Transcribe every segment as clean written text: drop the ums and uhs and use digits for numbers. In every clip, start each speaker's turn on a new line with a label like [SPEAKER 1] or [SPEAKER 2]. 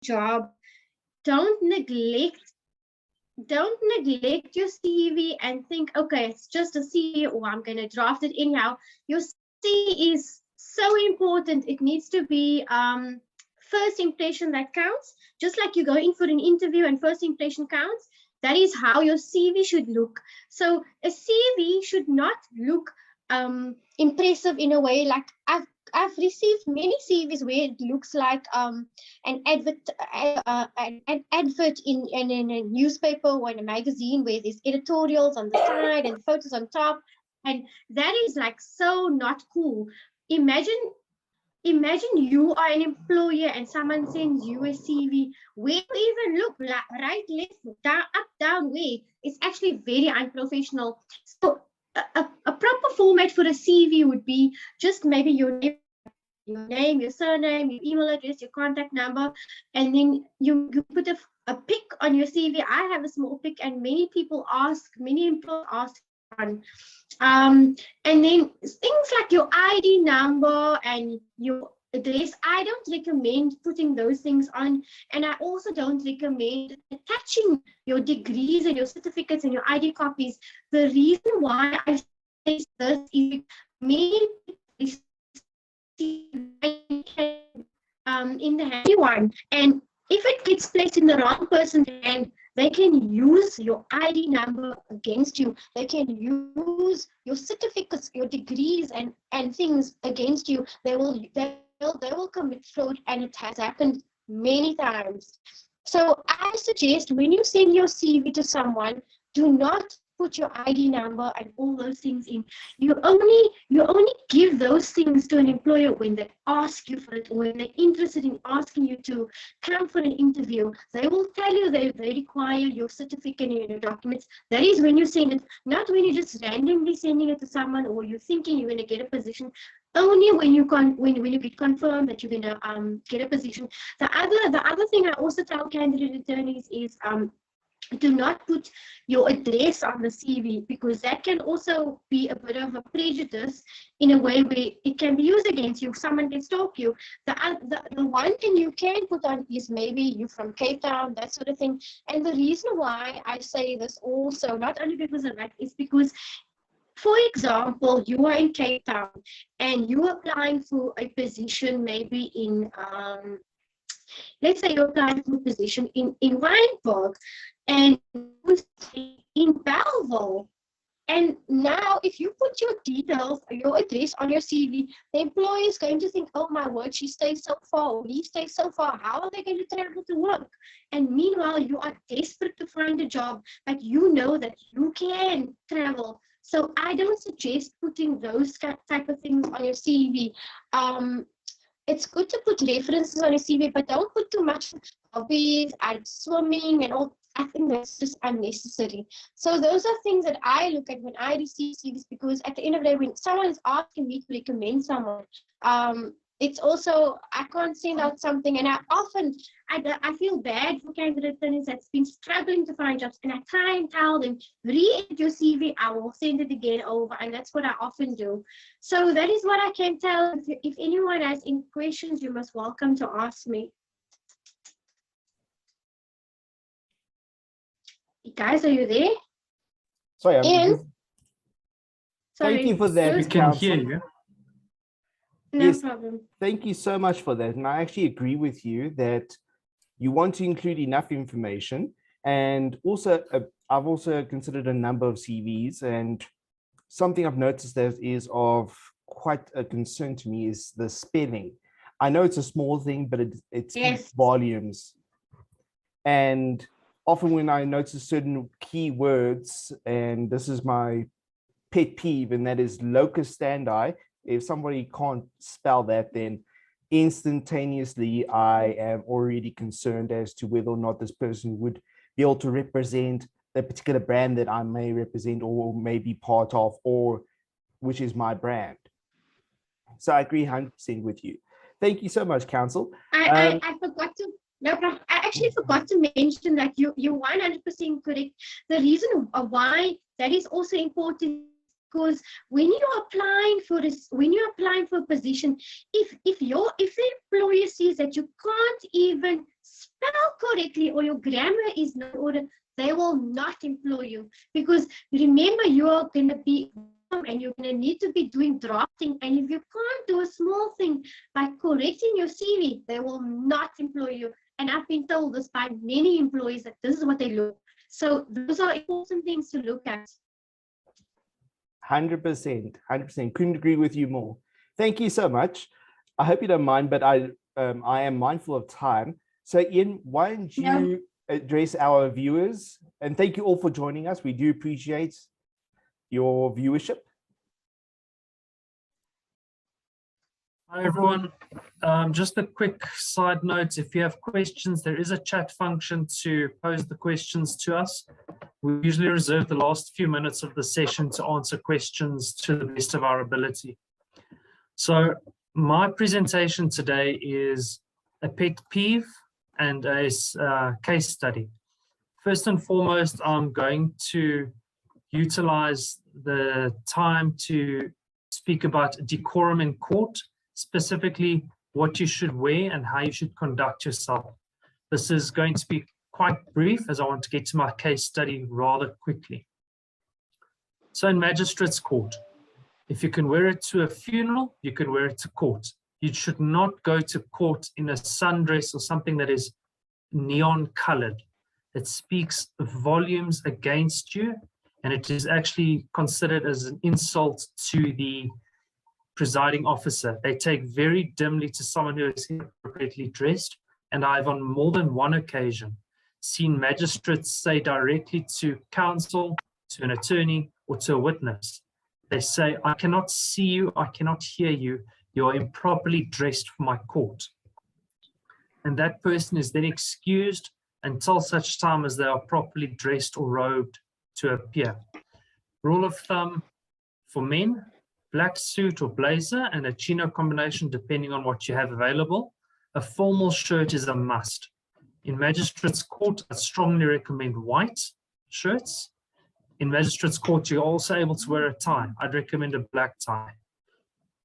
[SPEAKER 1] job, don't neglect your CV and think, okay, it's just a CV or I'm going to draft it anyhow. Your CV is so important. It needs to be first impression that counts. Just like you go in for an interview and first impression counts, that is how your CV should look. So a CV should not look impressive in a way. Like I've received many CVs where it looks like an advert in a newspaper or in a magazine where there's editorials on the side and photos on top, and that is like so not cool. Imagine you are an employer and someone sends you a CV where you even look right, left, down, up, down, way. It's actually very unprofessional. So a proper format for a CV would be just maybe your name, your surname, your email address, your contact number, and then you put a pic on your CV. I have a small pic, and many employers ask on. And then things like your ID number and your address, I don't recommend putting those things on. And I also don't recommend attaching your degrees and your certificates and your ID copies. The reason why I say this is many people in the hand one, and if it gets placed in the wrong person's hand, they can use your ID number against you. They can use your certificates, your degrees, and things against you. They will commit fraud, and it has happened many times. So I suggest when you send your CV to someone, do not put your ID number and all those things in. You only give those things to an employer when they ask you for it, or when they're interested in asking you to come for an interview. They will tell you they require your certificate and your documents. That is when you send it, not when you're just randomly sending it to someone or you're thinking you're going to get a position. Only when you get confirmed that you're going to get a position. The other thing I also tell candidate attorneys is do not put your address on the CV, because that can also be a bit of a prejudice in a way where it can be used against you. Someone can stalk you. The one thing you can put on is maybe you're from Cape Town, that sort of thing. And the reason why I say this also, not only because of that, is because, for example, you are in Cape Town and you're applying for a position maybe in, let's say you're applying for a position in Wynberg, and in Belleville. And now if you put your details, your address on your CV, the employer is going to think, oh my word, she stays so far, or he stays so far. How are they going to travel to work? And meanwhile, you are desperate to find a job, but you know that you can travel. So I don't suggest putting those type of things on your CV. It's good to put references on your CV, but don't put too much hobbies and swimming and all. I think that's just unnecessary. So those are things that I look at when I receive CVs, because at the end of the day, when someone is asking me to recommend someone, it's also, I can't send out something, and I feel bad for candidate attorneys that's been struggling to find jobs, and I try and tell them, re-edit your CV, I will send it again over, and that's what I often do. So that is what I can tell. If anyone has any questions, you're most welcome to ask me. Guys, are you there?
[SPEAKER 2] Sorry,
[SPEAKER 1] Sorry.
[SPEAKER 2] Thank you for that.
[SPEAKER 3] We can hear you.
[SPEAKER 1] No problem.
[SPEAKER 2] Thank you so much for that. And I actually agree with you that you want to include enough information. And also, I've also considered a number of CVs, and something I've noticed that is of quite a concern to me is the spelling. I know it's a small thing, but it speaks volumes. And often when I notice certain keywords, and this is my pet peeve, and that is locus standi. If somebody can't spell that, then instantaneously I am already concerned as to whether or not this person would be able to represent the particular brand that I may represent or may be part of, or which is my brand. So I agree 100% with you. Thank you so much, Counsel.
[SPEAKER 1] I forgot to. No problem. I actually forgot to mention that you're 100% correct. The reason why that is also important, because when you're applying for a position, if the employer sees that you can't even spell correctly or your grammar is not in order, they will not employ you. Because remember, you are going to be and you're going to need to be doing drafting. And if you can't do a small thing by correcting your CV, they will not employ you. And I've been told this by many employees that this is what they look. So those are important things to look at.
[SPEAKER 2] 100%, 100%. Couldn't agree with you more. Thank you so much. I hope you don't mind, but I am mindful of time. So Ian, why don't you address our viewers? And thank you all for joining us. We do appreciate your viewership.
[SPEAKER 3] Hi, everyone. Just a quick side note, if you have questions, there is a chat function to pose the questions to us. We usually reserve the last few minutes of the session to answer questions to the best of our ability. So my presentation today is a pet peeve and a case study. First and foremost, I'm going to utilize the time to speak about decorum in court, specifically what you should wear and how you should conduct yourself. This is going to be quite brief as I want to get to my case study rather quickly. So in magistrate's court, if you can wear it to a funeral, you can wear it to court. You should not go to court in a sundress or something that is neon colored. It speaks volumes against you, and it is actually considered as an insult to the presiding officer. They take very dimly to someone who is inappropriately dressed, and I've on more than one occasion seen magistrates say directly to counsel, to an attorney, or to a witness. They say, I cannot see you, I cannot hear you, you're improperly dressed for my court. And that person is then excused until such time as they are properly dressed or robed to appear. Rule of thumb for men, black suit or blazer and a chino combination depending on what you have available. A formal shirt is a must. In magistrate's court, I strongly recommend white shirts. In magistrate's court, you're also able to wear a tie. I'd recommend a black tie.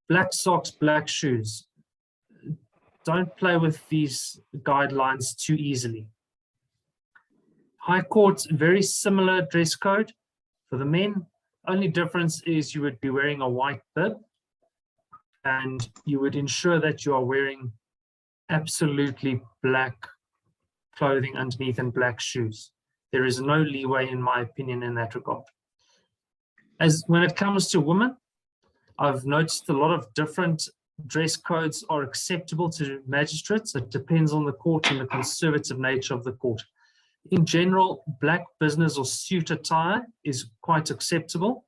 [SPEAKER 3] Black socks, black shoes. Don't play with these guidelines too easily. High court, very similar dress code for the men. Only difference is you would be wearing a white bib and you would ensure that you are wearing absolutely black clothing underneath and black shoes. There is no leeway, in my opinion, in that regard. As when it comes to women, I've noticed a lot of different dress codes are acceptable to magistrates. It depends on the court and the conservative nature of the court. In general, black business or suit attire is quite acceptable.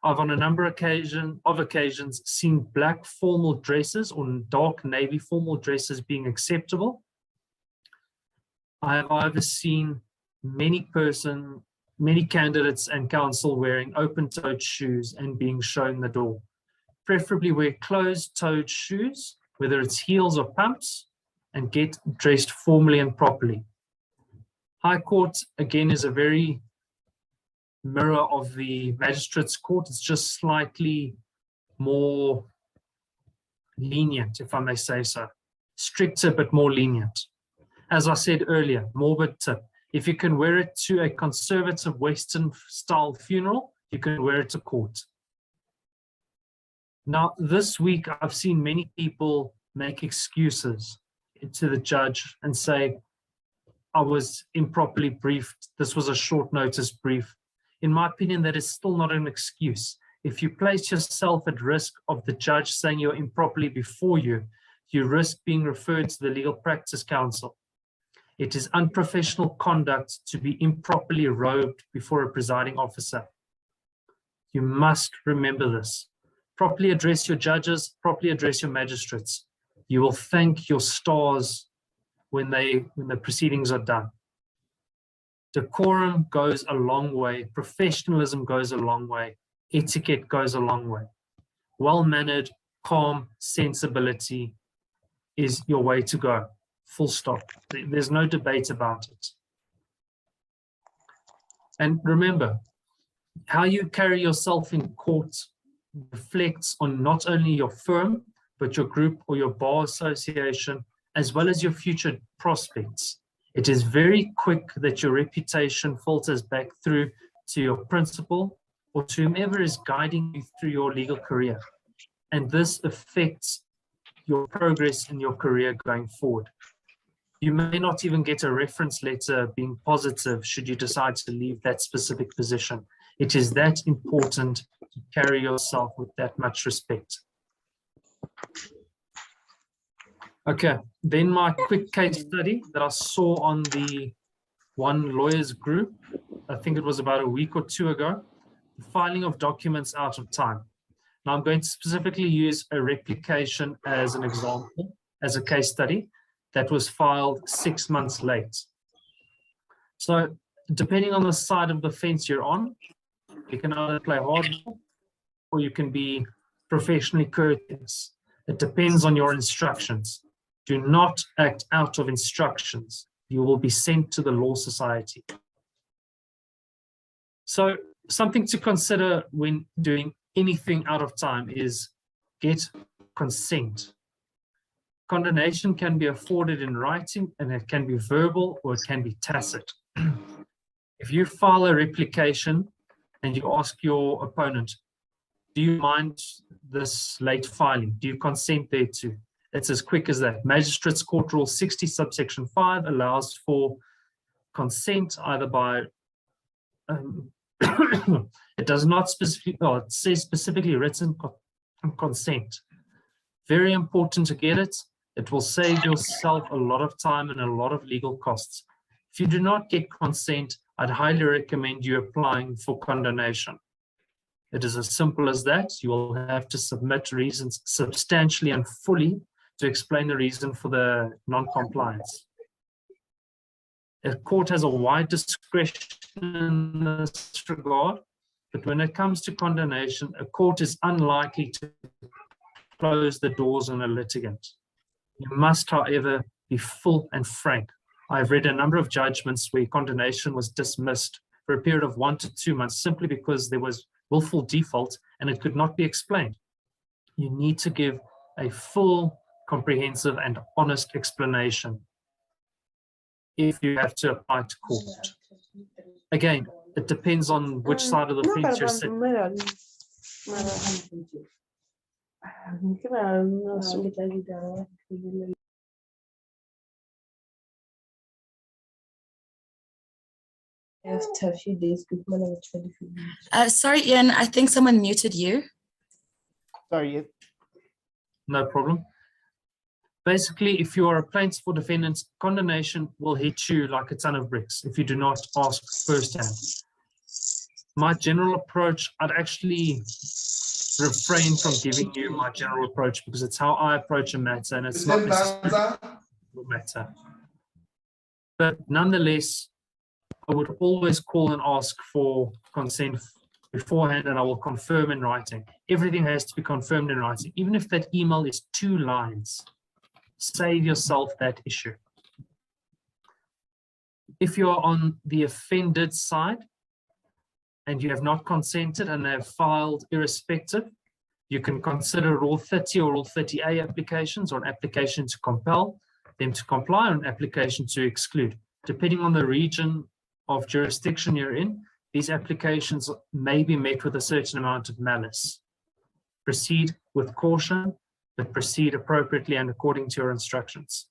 [SPEAKER 3] I've on a number of occasions seen black formal dresses or dark navy formal dresses being acceptable. I have either seen many candidates and counsel wearing open-toed shoes and being shown the door. Preferably wear closed-toed shoes, whether it's heels or pumps, and get dressed formally and properly. High court, again, is a very mirror of the magistrate's court. It's just slightly more lenient, if I may say so. Stricter, but more lenient. As I said earlier, morbid tip. If you can wear it to a conservative Western style funeral, you can wear it to court. Now, this week, I've seen many people make excuses to the judge and say, I was improperly briefed. This was a short notice brief. In my opinion, that is still not an excuse. If you place yourself at risk of the judge saying you're improperly before you, you risk being referred to the Legal Practice Council. It is unprofessional conduct to be improperly robed before a presiding officer. You must remember this. Properly address your judges, properly address your magistrates. You will thank your stars when the proceedings are done. Decorum goes a long way. Professionalism goes a long way. Etiquette goes a long way. Well-mannered, calm sensibility is your way to go. Full stop. There's no debate about it. And remember, how you carry yourself in court reflects on not only your firm, but your group or your bar association as well as your future prospects, it is very quick that your reputation filters back through to your principal or to whomever is guiding you through your legal career. And this affects your progress in your career going forward. You may not even get a reference letter being positive should you decide to leave that specific position. It is that important to carry yourself with that much respect. Okay, then my quick case study that I saw on the One Lawyers group, I think it was about a week or two ago, the filing of documents out of time. Now I'm going to specifically use a replication as an example, as a case study that was filed 6 months late. So depending on the side of the fence you're on, you can either play hardball or you can be professionally courteous. It depends on your instructions. Do not act out of instructions. You will be sent to the Law Society. So something to consider when doing anything out of time is get consent. Condonation can be afforded in writing, and it can be verbal or it can be tacit. If you file a replication and you ask your opponent, do you mind this late filing? Do you consent thereto? It's as quick as that. Magistrates Court Rule 60 subsection 5 allows for consent either by it does not specifically, it says specifically written consent. Very important to get it. It will save yourself a lot of time and a lot of legal costs. If you do not get consent, I'd highly recommend you applying for condonation. It is as simple as that. You will have to submit reasons substantially and fully to explain the reason for the non-compliance. A court has a wide discretion in this regard, but when it comes to condonation, a court is unlikely to close the doors on a litigant. You must, however, be full and frank. I've read a number of judgments where condonation was dismissed for a period of 1 to 2 months simply because there was willful default and it could not be explained. You need to give a full, comprehensive, and honest explanation if you have to apply to court. Again, it depends on which side of the fence you're sitting.
[SPEAKER 4] After a few days,
[SPEAKER 5] Sorry, Ian, I think someone muted you.
[SPEAKER 2] Sorry.
[SPEAKER 3] No problem. Basically, if you are a plaintiff or defendant, condonation will hit you like a ton of bricks if you do not ask firsthand. My general approach, I'd actually refrain from giving you my general approach because it's how I approach a matter and it's not necessarily a matter. But nonetheless, I would always call and ask for consent beforehand, and I will confirm in writing. Everything has to be confirmed in writing, even if that email is 2 lines. Save yourself that issue. If you're on the offended side and you have not consented and they have filed irrespective, you can consider Rule 30 or Rule 30A applications, or an application to compel them to comply, or an application to exclude. Depending on the region of jurisdiction you're in, these applications may be met with a certain amount of malice. Proceed with caution, but proceed appropriately and according to your instructions.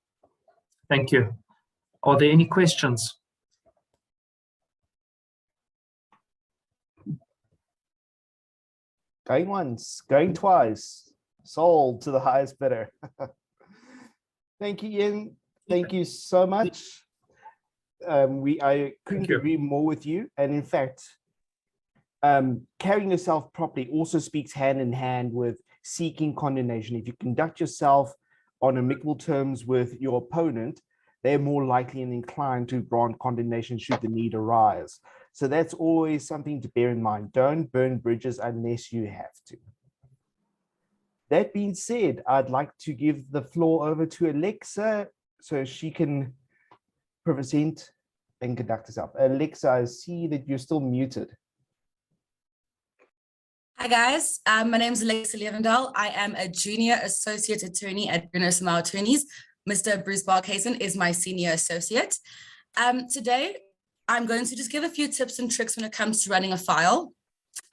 [SPEAKER 3] Thank you. Are there any questions?
[SPEAKER 2] Going once, going twice, sold to the highest bidder. Thank you, Ian. Thank you so much. I couldn't agree more with you. And in fact, carrying yourself properly also speaks hand in hand with seeking condonation. If you conduct yourself on amicable terms with your opponent, they're more likely and inclined to grant condonation should the need arise. So that's always something to bear in mind. Don't burn bridges unless you have to. That being said, I'd like to give the floor over to Alexa so she can present and conduct herself. Alexa, I see that you're still muted.
[SPEAKER 5] Hi guys, my name is Alexa Levendal. I am a junior associate attorney at Bruno Smile Attorneys. Mr. Bruce Barkhazen is my senior associate. Today, I'm going to just give a few tips and tricks when it comes to running a file.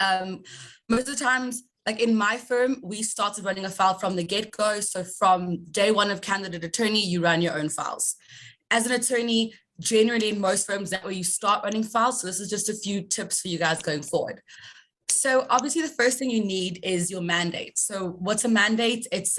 [SPEAKER 5] Most of the times, like in my firm, we started running a file from the get-go. So from day one of candidate attorney, you run your own files. As an attorney, generally in most firms, that way you start running files. So this is just a few tips for you guys going forward. So obviously the first thing you need is your mandate. So what's a mandate? It's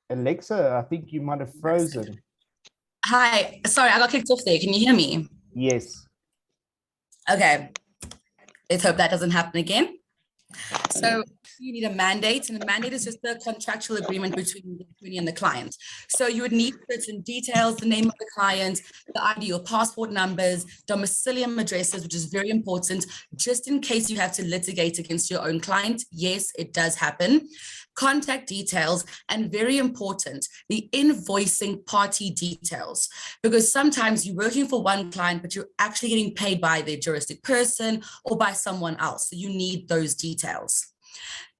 [SPEAKER 2] Alexa, I think you might have frozen.
[SPEAKER 5] Hi, sorry, I got kicked off there. Can you hear me?
[SPEAKER 2] Yes.
[SPEAKER 5] Okay, let's hope that doesn't happen again. So you need a mandate, and a mandate is just a contractual agreement between the attorney and the client. So you would need certain details, the name of the client, the ID or passport numbers, domicilium addresses, which is very important, just in case you have to litigate against your own client. Yes, it does happen. Contact details, and very important, the invoicing party details, because sometimes you're working for one client, but you're actually getting paid by their juristic person or by someone else. So you need those details.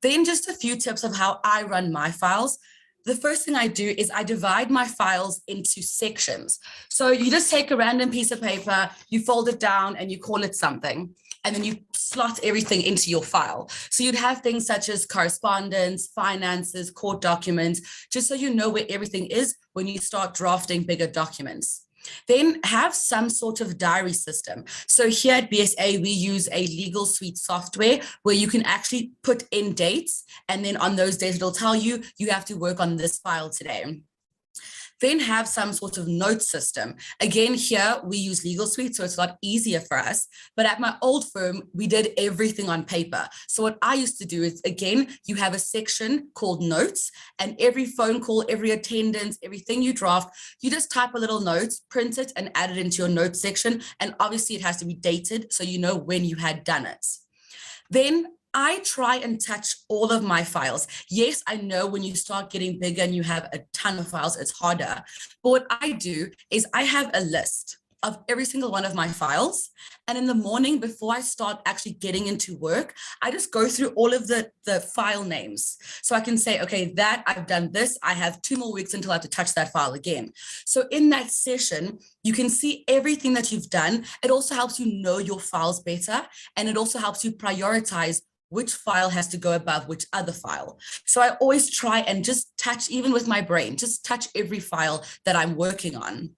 [SPEAKER 5] Then just a few tips of how I run my files. The first thing I do is I divide my files into sections. So you just take a random piece of paper, you fold it down and you call it something, and then you slot everything into your file. So you'd have things such as correspondence, finances, court documents, just so you know where everything is when you start drafting bigger documents. Then have some sort of diary system. So here at BSA, we use a legal suite software where you can actually put in dates, and then on those days, it'll tell you, you have to work on this file today. Then have some sort of note system. Again, here we use Legal Suite, so it's a lot easier for us. But at my old firm, we did everything on paper. So what I used to do is, again, you have a section called notes, and every phone call, every attendance, everything you draft, you just type a little note, print it, and add it into your notes section. And obviously it has to be dated, so you know when you had done it. Then I try and touch all of my files. Yes, I know when you start getting bigger and you have a ton of files, it's harder. But what I do is I have a list of every single one of my files. And in the morning, before I start actually getting into work, I just go through all of the file names. So I can say, okay, that I've done this. I have 2 more weeks until I have to touch that file again. So in that session, you can see everything that you've done. It also helps you know your files better. And it also helps you prioritize which file has to go above which other file. So I always try and just touch, even with my brain, just touch every file that I'm working on.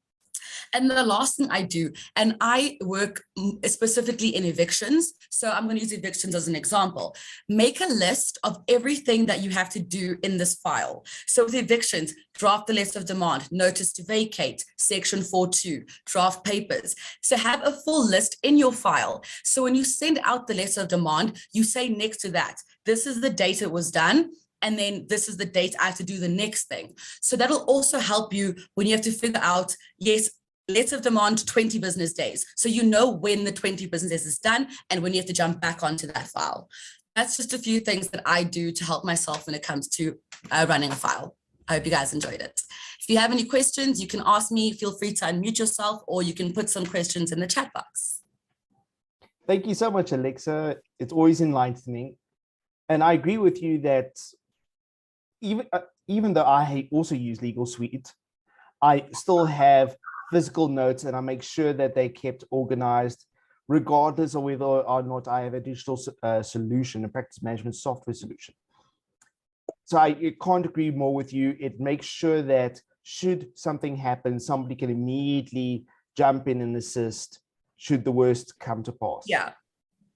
[SPEAKER 5] And the last thing I do, and I work specifically in evictions, so I'm going to use evictions as an example. Make a list of everything that you have to do in this file. So with evictions, draft the list of demand, notice to vacate, section 4.2, draft papers. So have a full list in your file. So when you send out the letter of demand, you say next to that, this is the date it was done, and then this is the date I have to do the next thing. So that'll also help you when you have to figure out, yes, letter of demand 20 business days. So you know when the 20 business days is done and when you have to jump back onto that file. That's just a few things that I do to help myself when it comes to running a file. I hope you guys enjoyed it. If you have any questions, you can ask me. Feel free to unmute yourself, or you can put some questions in the chat box.
[SPEAKER 2] Thank you so much, Alexa. It's always enlightening. And I agree with you that even though I also use Legal Suite, I still have physical notes, and I make sure that they're kept organized, regardless of whether or not I have a digital solution, a practice management software solution. So I can't agree more with you. It makes sure that should something happen, somebody can immediately jump in and assist should the worst come to pass.
[SPEAKER 5] Yeah,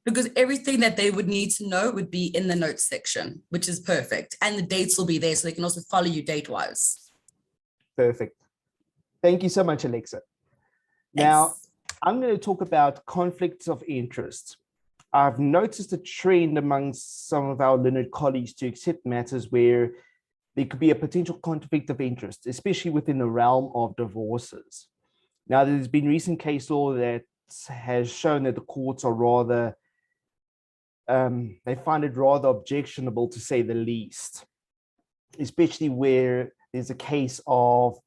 [SPEAKER 5] because everything that they would need to know would be in the notes section, which is perfect. And the dates will be there, so they can also follow you date-wise.
[SPEAKER 2] Perfect. Thank you so much, Alexa. Now, I'm going to talk about conflicts of interest. I've noticed a trend amongst some of our learned colleagues to accept matters where there could be a potential conflict of interest, especially within the realm of divorces. Now, there's been recent case law that has shown that the courts are rather, they find it rather objectionable, to say the least, especially where there's a case of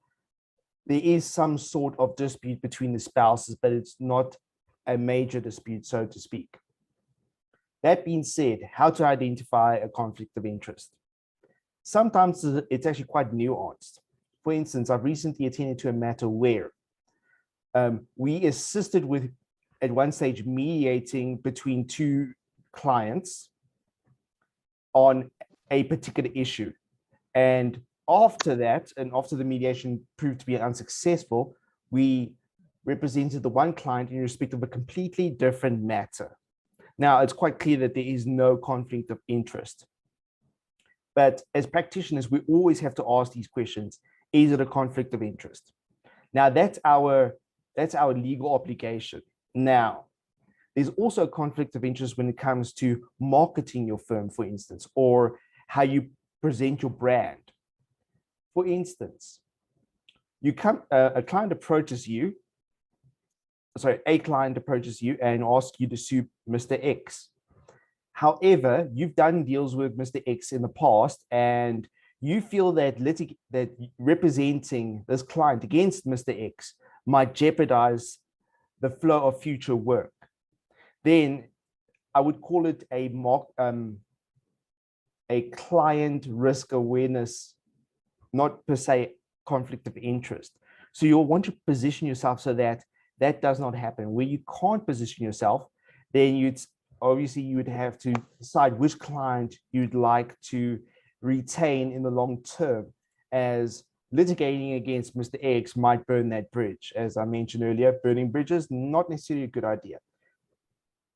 [SPEAKER 2] there is some sort of dispute between the spouses, but it's not a major dispute, so to speak. That being said, how to identify a conflict of interest? Sometimes it's actually quite nuanced. For instance, I've recently attended to a matter where we assisted with, at one stage, mediating between two clients on a particular issue. And after that, and after the mediation proved to be unsuccessful, we represented the one client in respect of a completely different matter. Now, it's quite clear that there is no conflict of interest. But as practitioners, we always have to ask these questions. Is it a conflict of interest? Now, that's our legal obligation. Now, there's also a conflict of interest when it comes to marketing your firm, for instance, or how you present your brand. For instance, a client approaches you and asks you to sue Mr. X. However, you've done deals with Mr. X in the past, and you feel that representing this client against Mr. X might jeopardize the flow of future work. Then I would call it a client risk awareness, not per se conflict of interest. So you'll want to position yourself so that that does not happen. Where you can't position yourself, then you would have to decide which client you'd like to retain in the long term, as litigating against Mr. X might burn that bridge. As I mentioned earlier, burning bridges, not necessarily a good idea.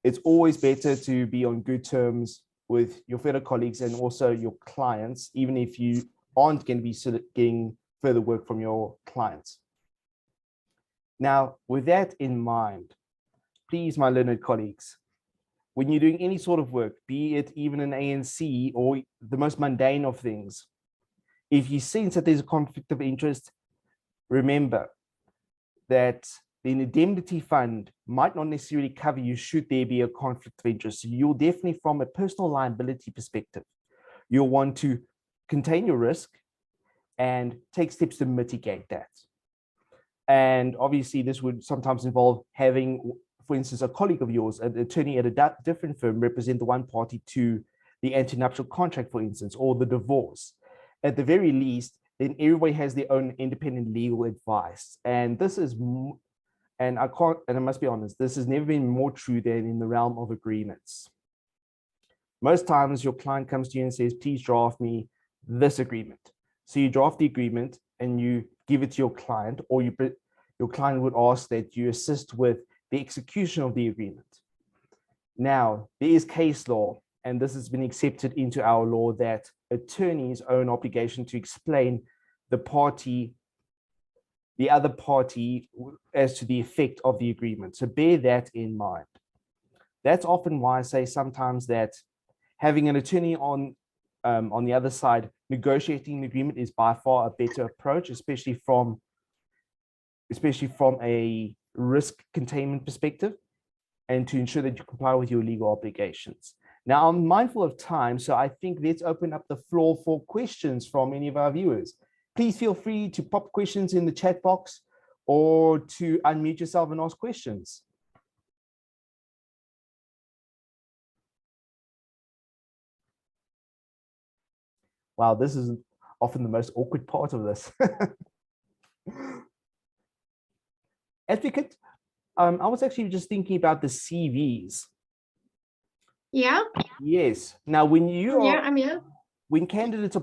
[SPEAKER 2] It's always better to be on good terms with your fellow colleagues and also your clients, even if you aren't going to be getting further work from your clients. Now, with that in mind, please, my learned colleagues, when you're doing any sort of work, be it even an ANC or the most mundane of things, if you sense that there's a conflict of interest, remember that the indemnity fund might not necessarily cover you should there be a conflict of interest. So you'll definitely, from a personal liability perspective, you'll want to contain your risk and take steps to mitigate that. And obviously, this would sometimes involve having, for instance, a colleague of yours, an attorney at a different firm, represent the one party to the antenuptial contract, for instance, or the divorce. At the very least, then everybody has their own independent legal advice. And this is, and I must be honest, this has never been more true than in the realm of agreements. Most times your client comes to you and says, please draft me this agreement. So you draft the agreement and you give it to your client, or your client would ask that you assist with the execution of the agreement. Now, there is case law, and this has been accepted into our law, that attorneys owe an obligation to explain the other party as to the effect of the agreement. So bear that in mind. That's often why I say sometimes that having an attorney on the other side negotiating the agreement is by far a better approach, especially from a risk containment perspective, and to ensure that you comply with your legal obligations. Now, I'm mindful of time, so I think let's open up the floor for questions from any of our viewers. Please feel free to pop questions in the chat box or to unmute yourself and ask questions. Wow, this is often the most awkward part of this. Etiquette, I was actually just thinking about the CVs.
[SPEAKER 1] Yeah.
[SPEAKER 2] Yes. Now, when
[SPEAKER 1] Yeah, I'm here.
[SPEAKER 2] when candidates are